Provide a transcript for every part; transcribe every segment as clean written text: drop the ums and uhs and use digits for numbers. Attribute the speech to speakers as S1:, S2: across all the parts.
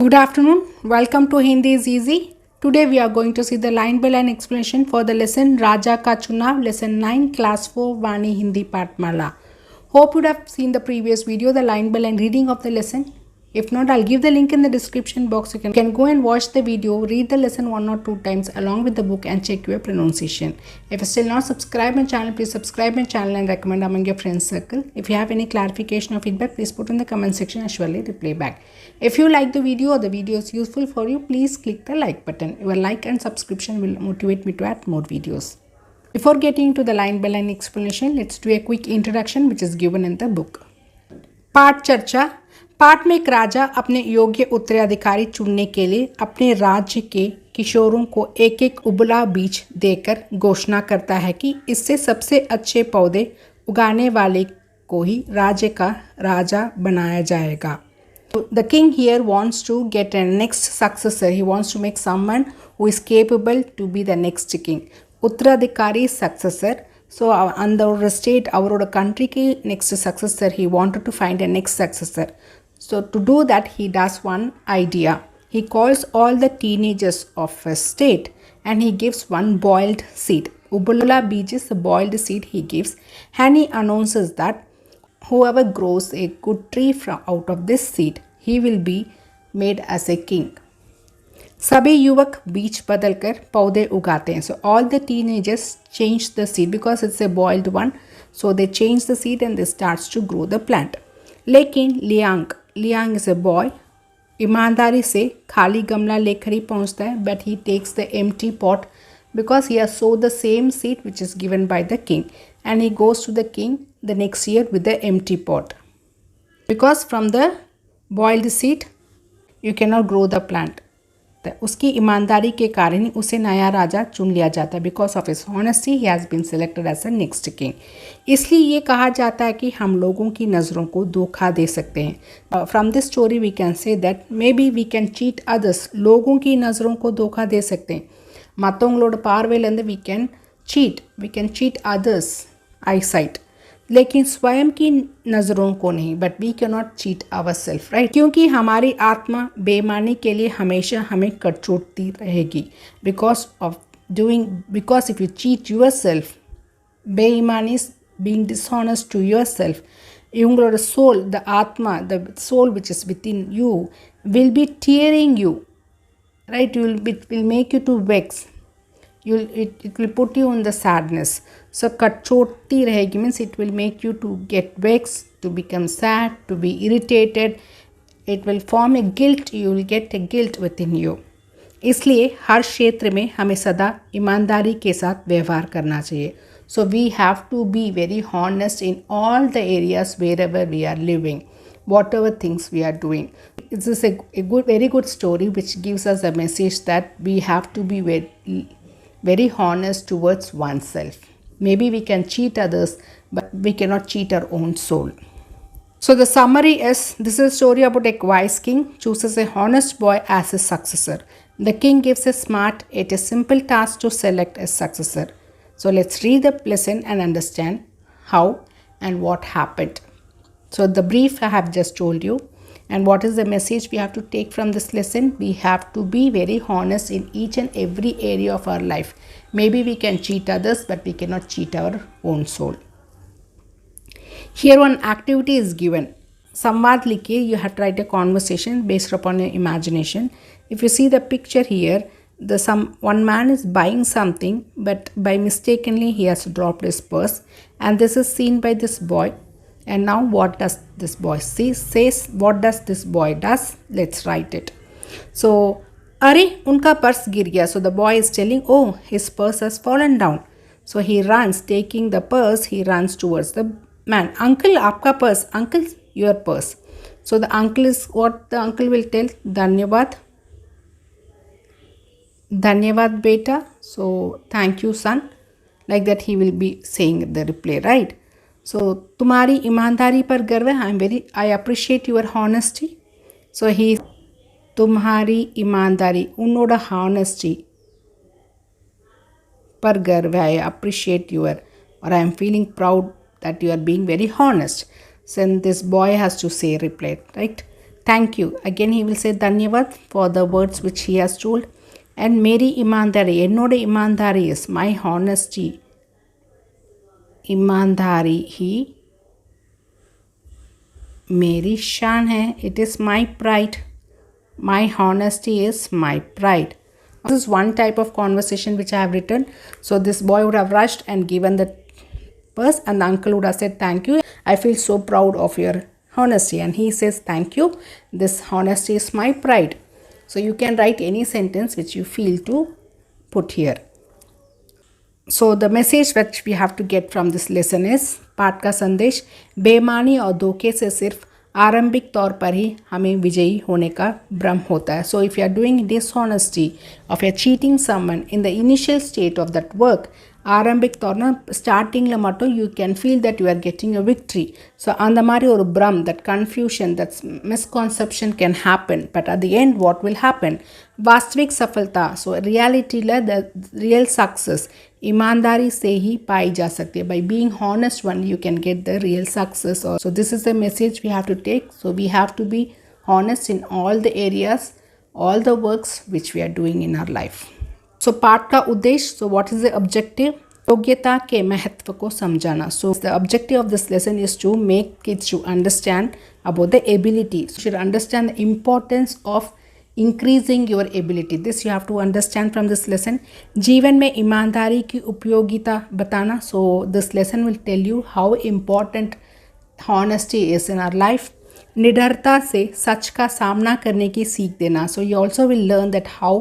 S1: Good afternoon. Welcome to Hindi is Easy. Today we are going to see the line by line explanation for the lesson Raja Ka Chunav, lesson 9, class 4, Vani Hindi Patmala. Hope you would have seen the previous video, the line by line reading of the lesson. If not, I'll give the link in the description box. You can go and watch the video, read the lesson 1 or 2 times along with the book and check your pronunciation. If you still not subscribed my channel, please subscribe my channel and recommend among your friends circle. If you have any clarification or feedback, please put in the comment section and surely reply back. If you like the video or the video is useful for you, please click the like button. Your like and subscription will motivate me to add more videos. Before getting into the line by line explanation, let's do a quick introduction which is given in the book. पाठ चर्चा। पाठ में एक राजा अपने योग्य उत्तराधिकारी चुनने के लिए अपने राज्य के किशोरों को एक एक उबला बीज देकर घोषणा करता है कि इससे सबसे अच्छे पौधे उगाने वाले को ही राज्य का राजा बनाया जाएगा। The king here wants to get a next successor. He wants to make someone who is capable to be the next king. उत्तराधिकारी successor. So on the state, our country के next successor, he wanted to find a next successor. So to do that, he does one idea. He calls all the teenagers of a state and he gives one boiled seed. Ubula beej is a boiled seed he gives, and he announces that whoever grows a good tree from out of this seed, he will be made as a king. सभी युवक बीज बदलकर पौधे उगाते हैं. So all the teenagers change the seed because it's a boiled one. So they change the seed and they starts to grow the plant. लेकिन Liang is a boy. ईमानदारी से खाली गमला लेकर ही पहुंचता है, but he takes the empty pot because he has sowed the same seed which is given by the king, and he goes to the king the next year with the empty pot. Because from the boiled seed you cannot grow the plant. तो उसकी ईमानदारी के कारण ही उसे नया राजा चुन लिया जाता है. Because of his honesty he has been selected as a next king. इसलिए ये कहा जाता है कि हम लोगों की नज़रों को धोखा दे सकते हैं. From this story we can say that may be we can cheat others. लोगों की नज़रों को धोखा दे सकते हैं. मतोंगलोड पार्वेलंद we can cheat others eye sight, लेकिन स्वयं की नज़रों को नहीं. But we can not cheat our self, right. क्योंकि हमारी आत्मा बेईमानी के लिए हमेशा हमें कटचोटती रहेगी. Because if you cheat your self, बेईमानी being dishonest to your self, your soul, the atma, the soul which is within you will be tearing you, right. It will make you to vex. It will put you in the sadness. So kachoti rahegi means it will make you to get vexed, to become sad, to be irritated. It will form a guilt. You will get a guilt within you. इसलिए हर क्षेत्र में हमें सदा ईमानदारी के साथ व्यवहार करना चाहिए. So we have to be very honest in all the areas wherever we are living, whatever things we are doing. This is a very good story which gives us a message that we have to be very honest towards oneself. Maybe we can cheat others, but we cannot cheat our own soul. So the summary is, this is a story about a wise king chooses a honest boy as his successor. The king gives a smart yet a simple task to select a successor. So let's read the lesson and understand how and what happened. So the brief I have just told you. And what is the message we have to take from this lesson? We have to be very honest in each and every area of our life. Maybe we can cheat others, but we cannot cheat our own soul. Here one activity is given. Samvad likhe, you have to write a conversation based upon your imagination. If you see the picture here, one man is buying something, but by mistakenly he has dropped his purse, and this is seen by this boy. And now what does this boy says what does this boy does? Let's write it. So अरे उनका purse गिर गया. So the boy is telling, oh, his purse has fallen down. So he runs, taking the purse, he runs towards the man. Uncle, आपका purse. Uncle, your purse. So the uncle is, what the uncle will tell? धन्यवाद बेटा. So thank you son. Like that he will be saying the reply, right? So तुम्हारी ईमानदारी पर गर्व है. I appreciate your honesty. So he, तुम्हारी ईमानदारी, उन्नोட honesty पर गर्व है. I appreciate your, or I am feeling proud that you are being very honest. So this boy has to say reply, right? thank you. Again he will say धन्यवाद for the words which he has told. And मेरी ईमानदारी, என்னோட ईमानदारी is my honesty. ईमानदारी ही मेरी शान है. It is my pride. My honesty is my pride. This is one type of conversation which I have written. So this boy would have rushed and given the purse, and the uncle would have said thank you. I feel so proud of your honesty. And he says thank you. This honesty is my pride. So you can write any sentence which you feel to put here. So the message that we have to get from this lesson is, पाठ का संदेश, बेईमानी और धोखे से सिर्फ आरंभिक तौर पर ही हमें विजयी होने का भ्रम होता है. So if you are doing dishonesty, if you are cheating someone in the initial state of that work, ஆரம்பிக் தோறனா ஸ்டார்டிங்கில் மட்டும் you can feel that you are getting a victory. So அந்த மாதிரி ஒரு brum, that confusion, that misconception can happen. But at the end what will happen? वास्तविक सफलता, so reality La the real success ईमानदारी से ही पाई जा सकती है. By being honest one you can get the real success. So this is the message we have to take. So we have to be honest in all the areas, all the works which we are doing in our life. So पाठ का उद्देश्य, so what is the objective? योग्यता के महत्व को समझाना. So the objective of this lesson is to make kids to understand about the ability. So you should understand the importance of increasing your ability. This you have to understand from this lesson. जीवन में ईमानदारी की उपयोगिता बताना. So this lesson will tell you how important honesty is in our life. निडरता से सच का सामना करने की सीख देना. So you also will learn that how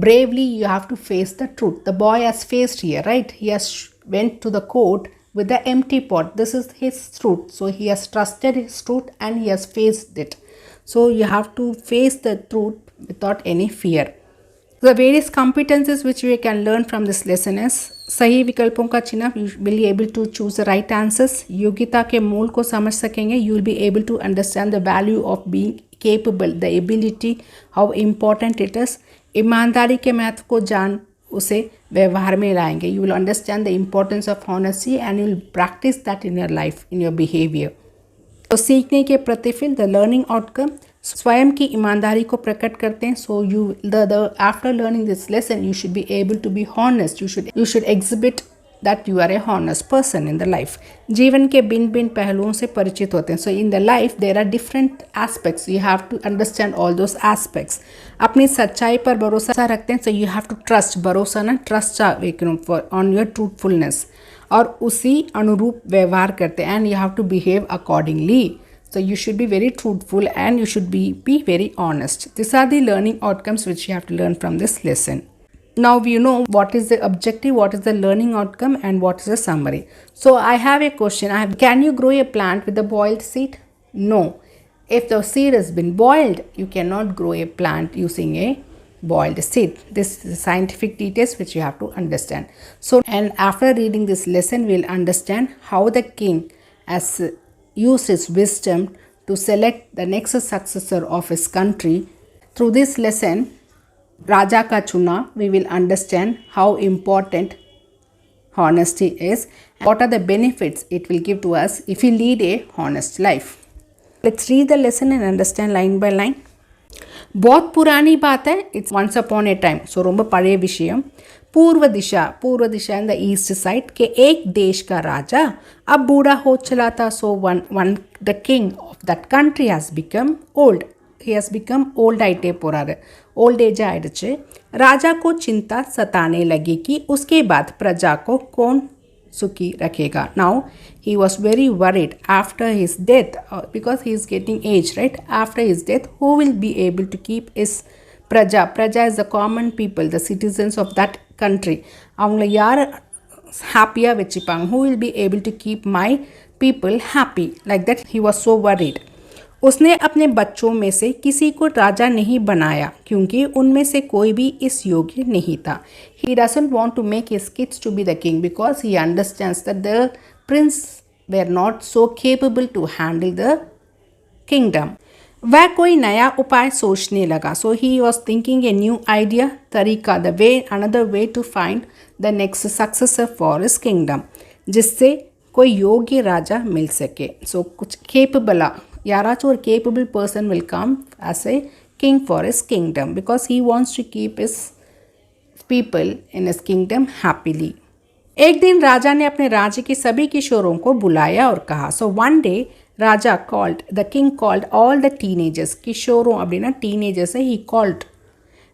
S1: bravely you have to face the truth. The boy has faced here, right? He has went to the court with the empty pot. This is his truth. So he has trusted his truth and he has faced it. So you have to face the truth without any fear. The various competencies which we can learn from this lesson is, सही विकल्पों का चुनाव, you will be able to choose the right answers. योग्यता के मूल को समझ सकेंगे. You will be able to understand the value of being capable, the ability, how important it is. ईमानदारी के महत्व को जान उसे व्यवहार में लाएंगे. You will understand the importance of honesty and you will practice that in your life, in your behavior. तो सीखने के प्रतिफल, the learning outcome, स्वयं की ईमानदारी को प्रकट करते हैं. So you after learning this lesson you should be able to be honest. You should exhibit that you are a honest person in the life. जीवन के भिन्न भिन्न पहलुओं से परिचित होते हैं. So in the life there are different aspects. You have to understand all those aspects. अपनी सच्चाई पर भरोसा रखते हैं. So you have to trust, भरोसा ना trust on your truthfulness. और उसी अनुरूप व्यवहार करते हैं. And you have to behave accordingly. So you should be very truthful and you should be very honest. These are the learning outcomes which you have to learn from this lesson. Now you know what is the objective, what is the learning outcome, and what is the summary. So I have a question. Can you grow a plant with a boiled seed? No. If the seed has been boiled, you cannot grow a plant using a boiled seed. This is scientific details which you have to understand. So, and after reading this lesson, we'll understand how the king has used his wisdom to select the next successor of his country. Through this lesson, Raja Ka Chuna, we will understand how important honesty is and what are the benefits it will give to us if we lead a honest life. Let's read the lesson and understand line by line. बहुत पुरानी बात है. It's once upon a time. So ரொம்ப பழைய விஷயம். पूर्व दिशा in the east side के एक देश का राजा अब बूढ़ा हो चला था. So the king of that country has become old. He has become old ஆயிட்டே போறாரு. ओल्ड एज ஆயிடுச்சு. राजा को चिंता सताने लगी कि उसके बाद प्रजा को कौन सुखी रखेगा. Now he was very worried after his death because he is getting age, right? After his death, who will be able to keep his praja? Praja is the common people, the citizens of that country. அவங்கள யார் ஹாப்பியாக வச்சுப்பாங்க? Who will be able to keep my people happy? Like that he was so worried. उसने अपने बच्चों में से किसी को राजा नहीं बनाया क्योंकि उनमें से कोई भी इस योग्य नहीं था. He doesn't want to make his kids to be the king because he understands that the prince were not so capable to handle the kingdom. वह कोई नया उपाय सोचने लगा. So he was thinking a new idea, तरीका, the way, another way to find the next successor for his kingdom, जिससे कोई योग्य राजा मिल सके. So कुछ capable யாராச்சும் ஒரு capable person will come as a king for his kingdom because he wants to keep his people in his kingdom happily. एक दिन राजा ने अपने राज्य के सभी किशोरों को बुलाया और कहा, so one day Raja called the king called all the teenagers, किशोरों அப்படின்னா टीनेजर्स है, ही कॉल्ड,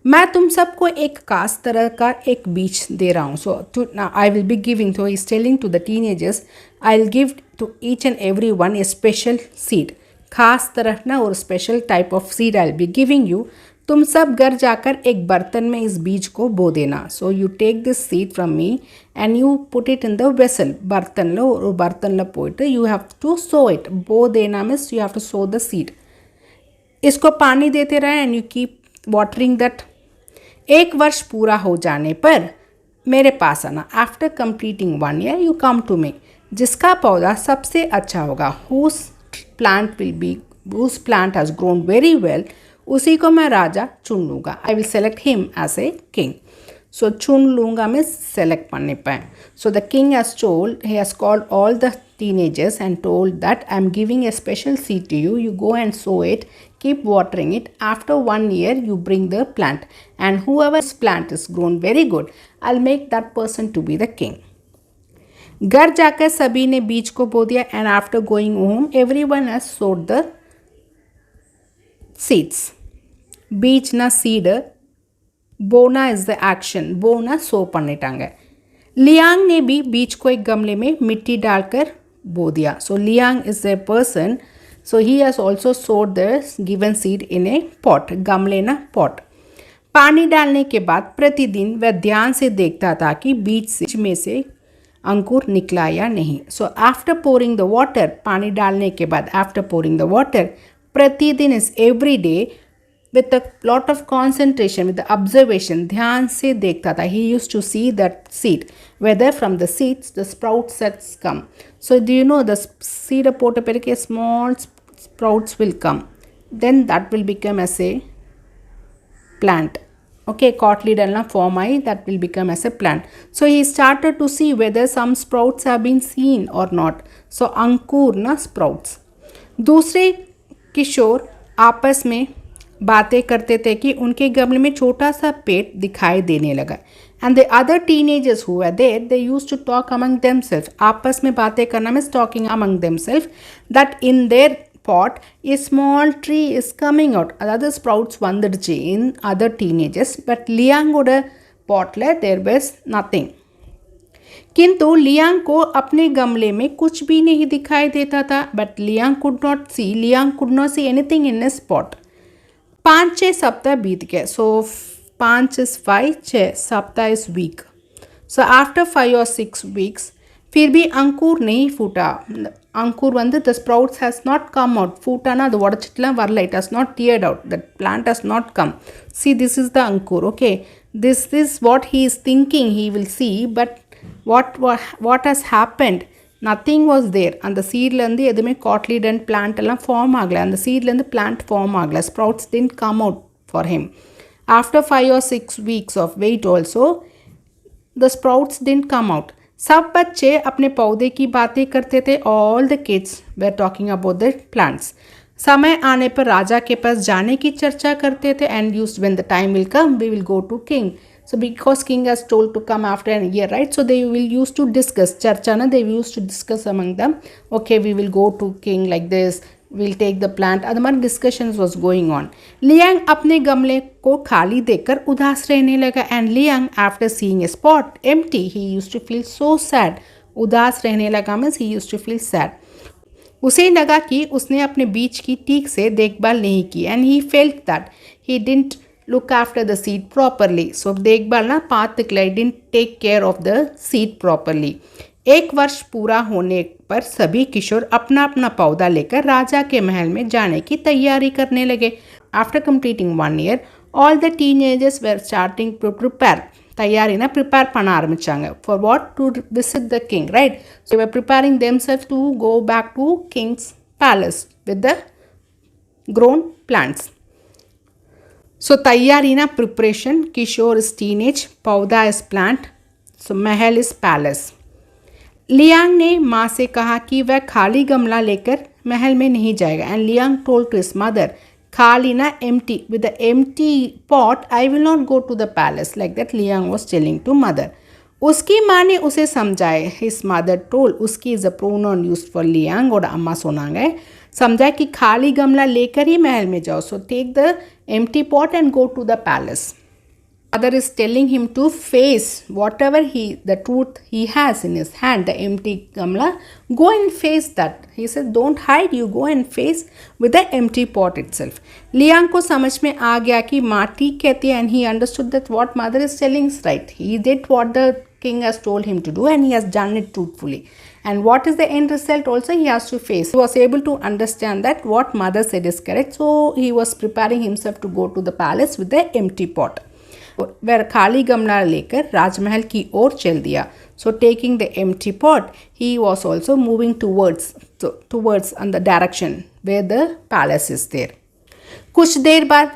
S1: मैं तुम सबको एक खास तरह का एक बीज दे रहा हूँ. So I will be giving, so is telling to the teenagers, I will give to each and every one a special seed, खास तरह ना और special type of seed I will be giving you. तुम सब घर जाकर एक बर्तन में इस बीज को बो देना. So you take this seed from me and you put it in the vessel, बर्तनलो और बर्तनलो पोइट you have to sow it. बो देना means you have to sow the seed. इसको पानी देते रहे and you keep watering that. एक वर्ष पूरा हो जाने पर मेरे पास आना. After completing 1 year you come to me. जिसका पौधा सबसे अच्छा होगा, whose plant will be, whose plant has grown very well, उसी को मैं राजा चुन लूँगा. I will select him as a king. So चुन लूँगा मैं सेलेक्ट करने पर. So the king has told, he has called all the teenagers and told that I am giving a special seed to you. You go and sow it, keep watering it. After 1 year, you bring the plant, and whoever's plant is grown very good, I'll make that person to be the king. घर जाकर सभी ने बीज को बो दिया and after going home, everyone has sowed the seeds. बीज ना seed, बोना is the action. बोना सो பண்ணிட்டாங்க. लियांग ने भी बीज को एक गमले में मिट्टी डालकर बो दिया. So Liang is a person, so he has also sowed the given seed in a pot, गमले ना पॉट. पानी डालने के बाद प्रतिदिन वह ध्यान से देखता था कि बीज में से अंकुर निकला या नहीं. So after pouring the water, पानी डालने के बाद आफ्टर पोरिंग द वाटर, प्रतिदिन is every day with a lot of concentration, with the observation, ध्यान से देखता था. He used to see that seed, whether from the seeds the sprouts that come. So do you know the seed போட்ட பிறகு small sprouts will come, then that will become as a plant. Okay, cotyledon எல்லாம் form ஆகி that will become as a plant. So he started to see whether some sprouts have been seen or not. So अंकुर ना sprouts. दूसरे किशोर आपस में बातें करते थे कि उनके गमले में छोटा सा पेड़ दिखाई देने लगा. And the other teenagers who were there, they used to talk among themself. आपस में बातें करना means talking among themself, that in their pot a small tree is coming out. அதாவது sprouts வந்துடுச்சு in other teenagers, but लियांगोட potல there was nothing. किंतु Liang को अपने गमले में कुछ भी नहीं दिखाई देता था. but Liang could not see anything in his pot. 5-6 सप्ताह बीत गए. सो 5 is 5, 6 सप्ताह is weak. So after 5 or 6 weeks फिर भी अंकुर नहीं फूटा. अंकुर வந்து the sprouts has not come out. ஃபூட்டானா அது உடச்சிட்டுலாம் வரல. it has not teared out. The plant has not come. See, this is the ankur. Okay, this is what he is thinking he will see, but what has happened? Nothing was there. அந்த சீட்லேருந்து எதுவுமே cotyledon plant எல்லாம் form ஆகலை. அந்த சீட்லேருந்து plant form ஆகலை. sprouts didn't come out for him. After 5 or 6 weeks of wait also, the sprouts didn't come out. सब बच्चे अपने पौधे की बातें करते थे. All the kids were talking about the plants. समय आने पर राजा के पास जाने की चर्चा करते थे. and used when the time will come, we will go to king. So because king has told to come after a year, right? So they will used to discuss. Charcha na, they used to discuss among them. Okay, we will go to king like this. We'll take the plant. अदमान discussions was going on. Liang अपने गमले को खाली देखकर उदास रहने लगा. And Liang after seeing a spot empty, he used to feel so sad. उदास रहने लगा means he used to feel sad. उसे लगा कि उसने अपने बीज की ठीक से देखभाल नहीं की. And he felt that he didn't look after the seed properly. So देखभाल ना पातकले, didn't take care of the seed properly. एक वर्ष पूरा होने पर सभी किशोर अपना अपना पौधा लेकर राजा के महल में जाने की तैयारी करने लगे. After completing 1 year, all the teenagers were starting to prepare. तैयारी ना prepare பண்ண ஆரம்பிச்சாங்க. For what? To visit the king, right? So they were preparing themselves to go back to king's palace with the grown plants. So तैयारी ना preparation, Kishore is teenage, पौधा is plant, so Mahal is palace. Liang ने माँ से कहा कि वह खाली गमला लेकर महल में नहीं जाएगा and Liang told to his mother खाली ना empty with the empty pot I will not go to the palace like that Liang was telling to mother. उसकी माँ ने उसे समझाए. हिज मदर टोल्ड, उसकी is a pronoun used for Liang और अम्मा सोनांग है, समझाए कि खाली गमला लेकर ही महल में जाओ. So take the empty pot and go to the palace. Mother is telling him to face whatever the truth he has in his hand, the empty gamla. Go and face that. He said, don't hide. You go and face with the empty pot itself. Liang को समझ में आ गया कि माँ ठीक कहती है, and he understood that what mother is telling is right. He did what the king has told him to do, and he has done it truthfully. And what is the end result also he has to face. He was able to understand that what mother said is correct. So he was preparing himself to go to the palace with the empty pot. वह खाली गमला लेकर राजमहल की ओर चल दिया. So taking the empty pot he was also moving towards on the direction where the palace is there. कुछ देर बाद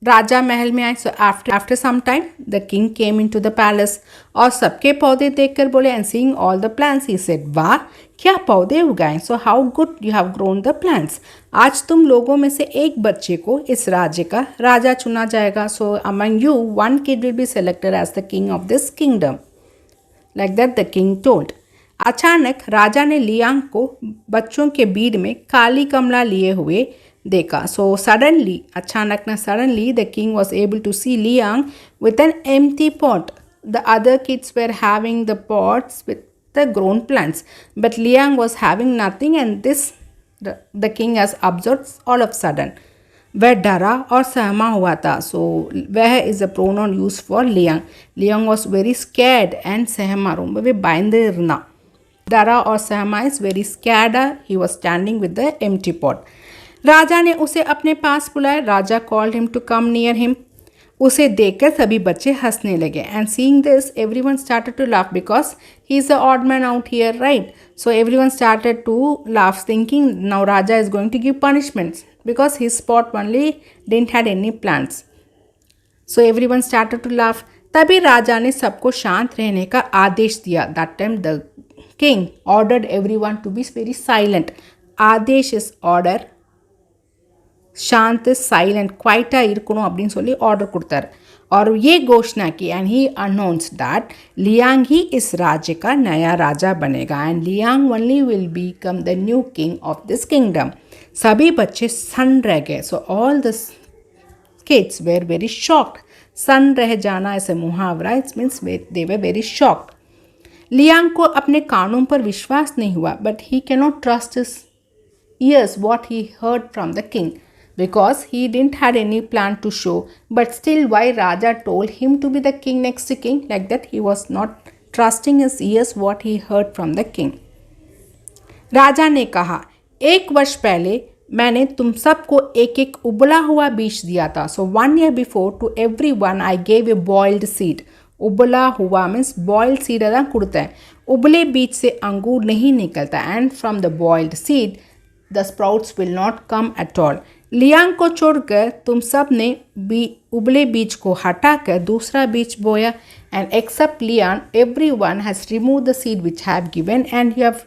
S1: राजा महल में आए. So after some time the king came into the palace और सबके पौधे देखकर बोले and seeing all the plants he said, वाह क्या पौधे उगाए. So how good you have grown the plants. आज तुम लोगों में से एक बच्चे को इस राज्य का राजा चुना जाएगा. So among you one kid will be selected as the king of this kingdom, like that the king told. अचानक राजा ने लियांग को बच्चों के भीड़ में काली कमला लिए हुए देखा. सो सडनली, अचानक ना suddenly, the king was able to see Liang with an empty pot. The other kids were having the pots with the grown plants, but Liang was having nothing, and this the king has observed all of sudden. वह डरा और सहमा हुआ था. So वह is a pronoun use for Liang. Liang was very scared and सहमा रोम्बवे பயந்திருந்தா. डरा और सहमा is very scared. He was standing with the empty pot. राजा ने उसे अपने पास बुलाया. Raja called him to come near him. उसे देखकर सभी बच्चे हंसने लगे. And seeing this everyone started to laugh because he is the odd man out here, right. So everyone started to laugh thinking now raja is going to give punishments because his spot only didn't had any plants. So everyone started to laugh. तभी राजा ने सबको शांत रहने का आदेश दिया. That time the king ordered everyone to be very silent. आदेश इज ऑर्डर. शांत साइलेंट क्वाइटाக இருக்கணும் அப்படின்னு சொல்லி ஆர்டர் கொடுத்தாரு. और ये घोषणा की and he announce that Liang ही इस राज्य का नया राजा बनेगा and Liang only will become the new king of this kingdom. सभी बच्चे सन रह गए. So all the kids were very shocked. सन रह जाना ऐसे मुहावरा, it's means they were very shocked. Liang को अपने कानों पर विश्वास नहीं हुआ, but he can not trust his ears what he heard from the king, because he didn't had any plan to show, but still why Raja told him to be the king next to king, like that he was not trusting his ears what he heard from the king. राजा ने कहा, 1 वर्ष पहले मैंने तुम सबको एक एक उबला हुआ बीज दिया था. So 1 year before to everyone I gave a boiled seed. उबला हुआ मीन्स बॉइल्ड सीड अदा கொடுத்த. उबले बीज से अंगूर नहीं निकलता. And from the boiled seed the sprouts will not come at all. Liang को छोड़कर तुम सब ने उबले बीज को हटाकर दूसरा बीज बोया. And except Liang everyone has remove the seed which have given and you have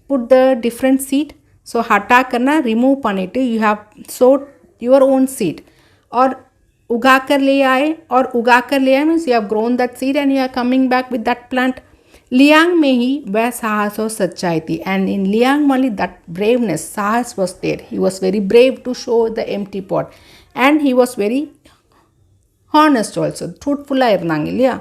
S1: put the different seed. So हटा करना रिमूव பண்ணிட்டு you have sowed your own seed. और उगा कर ले आए. और उगा कर ले आए means you have grown that seed and you are coming back with that plant. Liang में ही वह साहस और सच्चाई थी. And in Liang only that braveness, साहस was there. He was very brave to show the empty pot and he was very honest also. ट्रूथफुल्ला இருந்தாங்க இல்லையா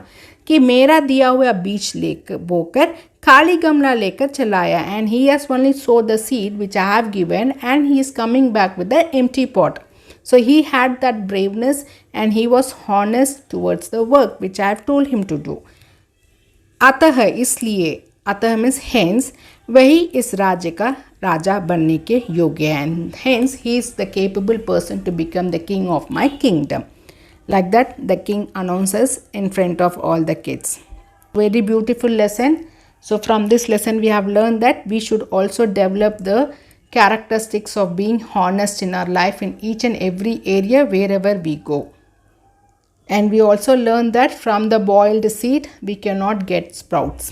S1: कि मेरा दिया हुआ बीज लेकर बोकर खाली गमला लेकर चलाया. And he has only so the seed which I have given and he is coming back with the empty pot. So he had that braveness and he was honest towards the work which I have told him to do. अतः इसलिए, अतः means hence, वही इस राज्य का राजा बनने के योग्य है. And hence he is the capable person to become the king of my kingdom. Like that the king announces in front of all the kids. Very beautiful lesson. So from this lesson we have learn that we should also develop the characteristics of being honest in our life in each and every area wherever we go. And we also learn that from the boiled seed we cannot get sprouts.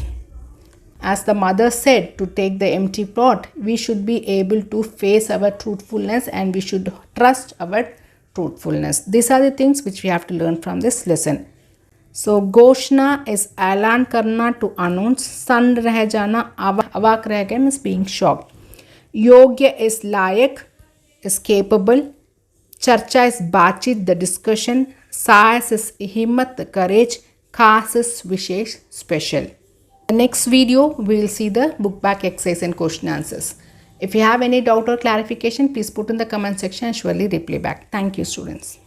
S1: As the mother said, to take the empty pot, we should be able to face our truthfulness and we should trust our truthfulness. These are the things which we have to learn from this lesson. So, Goshna is ऐलान करना, to announce. सन रह जाना, अवाक रह गए means being shocked. Yogya is layak, is capable. Charcha is बातचीत, the discussion. Saas is himmat, the courage. Khas is vishesh, special. The next video, we will see the book back exercise and question answers. If you have any doubt or clarification, please put in the comment section and surely reply back. Thank you, students.